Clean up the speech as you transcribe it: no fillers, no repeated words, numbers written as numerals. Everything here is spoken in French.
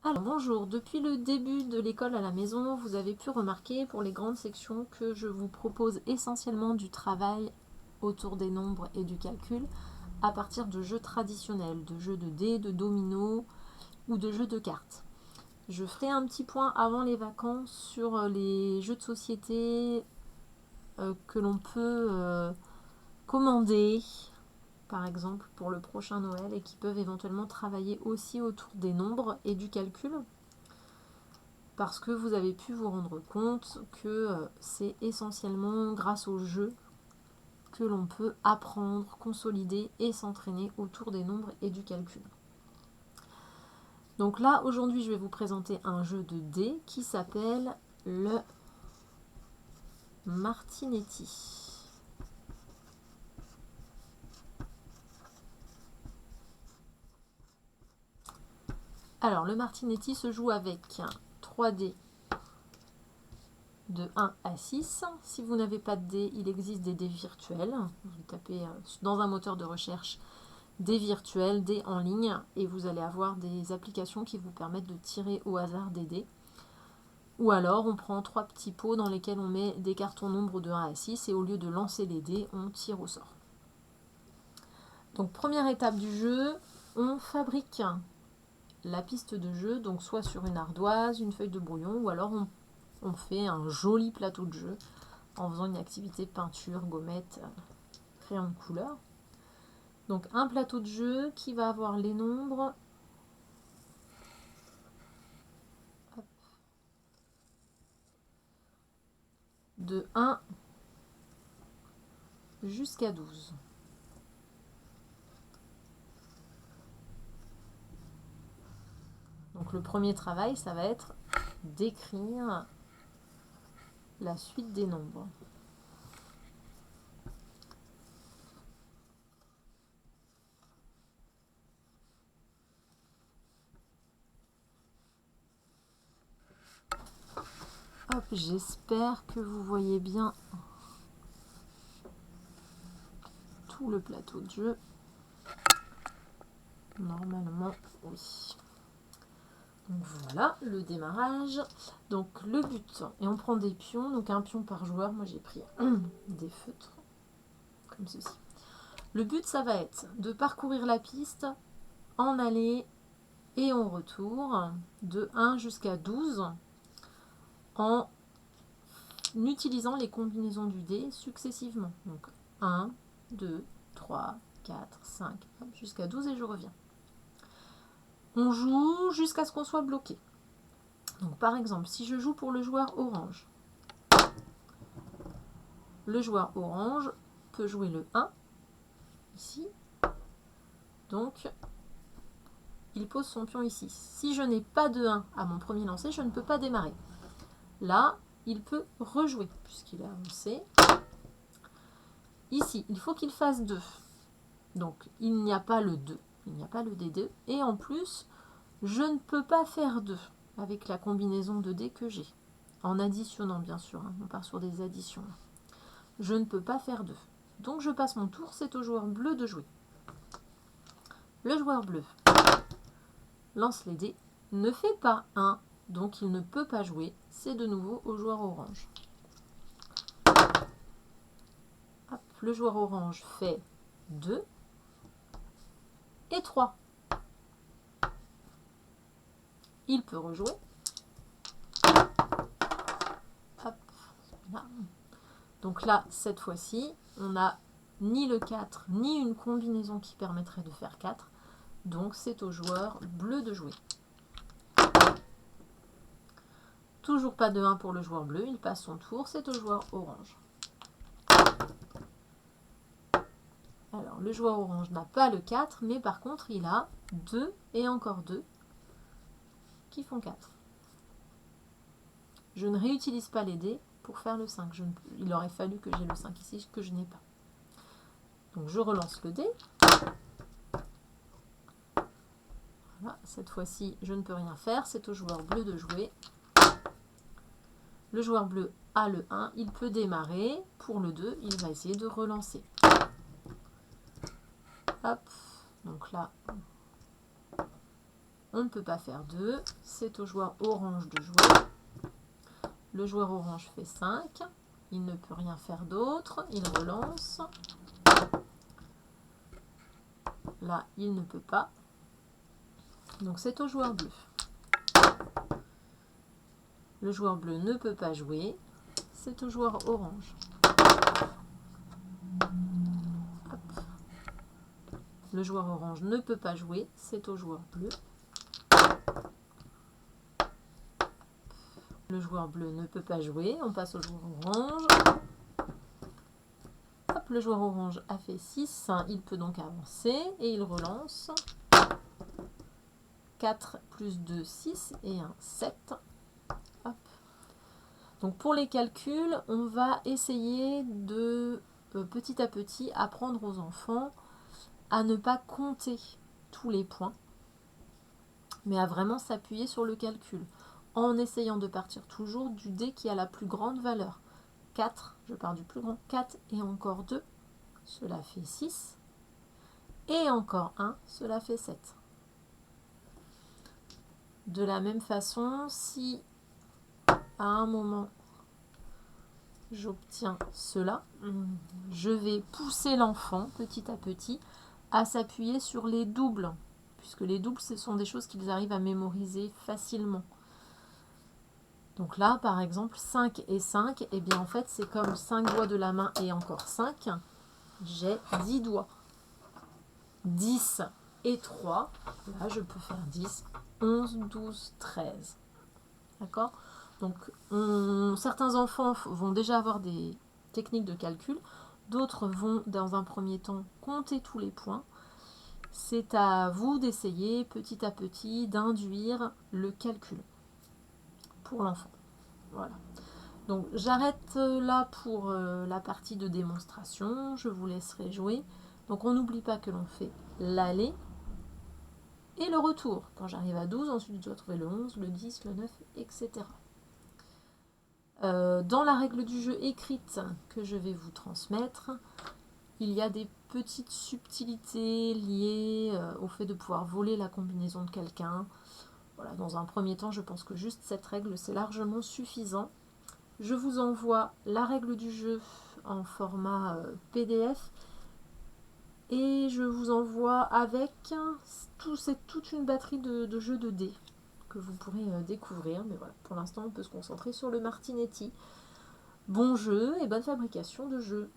Alors bonjour, depuis le début de l'école à la maison, vous avez pu remarquer pour les grandes sections que je vous propose essentiellement du travail autour des nombres et du calcul à partir de jeux traditionnels, de jeux de dés, de dominos ou de jeux de cartes. Je ferai un petit point avant les vacances sur les jeux de société que l'on peut commander, par exemple pour le prochain Noël, et qui peuvent éventuellement travailler aussi autour des nombres et du calcul, parce que vous avez pu vous rendre compte que c'est essentiellement grâce au jeu que l'on peut apprendre, consolider et s'entraîner autour des nombres et du calcul. Donc là, aujourd'hui, je vais vous présenter un jeu de dés qui s'appelle le Martinetti. Alors, le Martinetti se joue avec 3 dés de 1 à 6. Si vous n'avez pas de dés, il existe des dés virtuels. Vous tapez dans un moteur de recherche des virtuels, des en ligne, et vous allez avoir des applications qui vous permettent de tirer au hasard des dés. Ou alors, on prend 3 petits pots dans lesquels on met des cartons nombres de 1 à 6, et au lieu de lancer les dés, on tire au sort. Donc, première étape du jeu, on fabrique la piste de jeu, donc soit sur une ardoise, une feuille de brouillon, ou alors on fait un joli plateau de jeu en faisant une activité peinture, gommette, crayon de couleur. Donc un plateau de jeu qui va avoir les nombres de 1 jusqu'à 12. Donc le premier travail, ça va être d'écrire la suite des nombres. Hop, j'espère que vous voyez bien tout le plateau de jeu. Normalement, oui. Donc voilà, le démarrage. Donc le but, et on prend des pions, donc un pion par joueur. Moi j'ai pris des feutres, comme ceci. Le but, ça va être de parcourir la piste en aller et en retour, de 1 jusqu'à 12, en utilisant les combinaisons du dé successivement. Donc 1, 2, 3, 4, 5, jusqu'à 12 et je reviens. On joue jusqu'à ce qu'on soit bloqué. Donc par exemple, si je joue pour le joueur orange, le joueur orange peut jouer le 1, ici. Donc, il pose son pion ici. Si je n'ai pas de 1 à mon premier lancer, je ne peux pas démarrer. Là, il peut rejouer, puisqu'il a avancé. Ici, il faut qu'il fasse 2. Donc, il n'y a pas le 2. Il n'y a pas le D2. Et en plus, je ne peux pas faire 2 avec la combinaison de dés que j'ai. En additionnant, bien sûr. On part sur des additions. Je ne peux pas faire 2. Donc, je passe mon tour. C'est au joueur bleu de jouer. Le joueur bleu lance les dés, ne fait pas 1, donc il ne peut pas jouer. C'est de nouveau au joueur orange. Hop, le joueur orange fait 2 et 3. Il peut rejouer. Hop, là. Donc là, cette fois-ci, on n'a ni le 4, ni une combinaison qui permettrait de faire 4. Donc c'est au joueur bleu de jouer. Toujours pas de 1 pour le joueur bleu, il passe son tour, c'est au joueur orange. Alors, le joueur orange n'a pas le 4, mais par contre, il a 2 et encore 2 qui font 4. Je ne réutilise pas les dés pour faire le 5. Il aurait fallu que j'ai le 5 ici, que je n'ai pas. Donc, je relance le dé. Voilà, cette fois-ci, je ne peux rien faire. C'est au joueur bleu de jouer. Le joueur bleu a le 1. Il peut démarrer. Pour le 2, il va essayer de relancer. Hop. Donc là, on ne peut pas faire 2. C'est au joueur orange de jouer. Le joueur orange fait 5. Il ne peut rien faire d'autre. Il relance. Là, il ne peut pas. Donc c'est au joueur bleu. Le joueur bleu ne peut pas jouer. C'est au joueur orange. Hop. Le joueur orange ne peut pas jouer. C'est au joueur bleu. Le joueur bleu ne peut pas jouer. On passe au joueur orange. Hop, le joueur orange a fait 6. Il peut donc avancer et il relance. 4 plus 2, 6 et 1, 7. Hop. Donc pour les calculs, on va essayer de petit à petit apprendre aux enfants à ne pas compter tous les points, mais à vraiment s'appuyer sur le calcul, en essayant de partir toujours du dé qui a la plus grande valeur. 4, je pars du plus grand, 4 et encore 2, cela fait 6, et encore 1, cela fait 7. De la même façon, si à un moment j'obtiens cela, je vais pousser l'enfant petit à petit à s'appuyer sur les doubles, puisque les doubles, ce sont des choses qu'ils arrivent à mémoriser facilement. Donc là, par exemple, 5 et 5, et bien en fait, c'est comme 5 doigts de la main et encore 5, j'ai 10 doigts. 10 et 3, là je peux faire 10, 11, 12, 13. D'accord ? Donc certains enfants vont déjà avoir des techniques de calcul, d'autres vont dans un premier temps compter tous les points. C'est à vous d'essayer petit à petit d'induire le calcul pour l'enfant. Voilà. Donc j'arrête là pour la partie de démonstration, je vous laisserai jouer. Donc on n'oublie pas que l'on fait l'aller et le retour. Quand j'arrive à 12, ensuite je dois trouver le 11, le 10, le 9, etc. Dans la règle du jeu écrite que je vais vous transmettre, il y a des petites subtilités liées au fait de pouvoir voler la combinaison de quelqu'un. Voilà, dans un premier temps, je pense que juste cette règle, c'est largement suffisant. Je vous envoie la règle du jeu en format PDF et je vous envoie avec toute une batterie de jeux de dés que vous pourrez découvrir. Mais voilà, pour l'instant, on peut se concentrer sur le Martinetti. Bon jeu et bonne fabrication de jeux.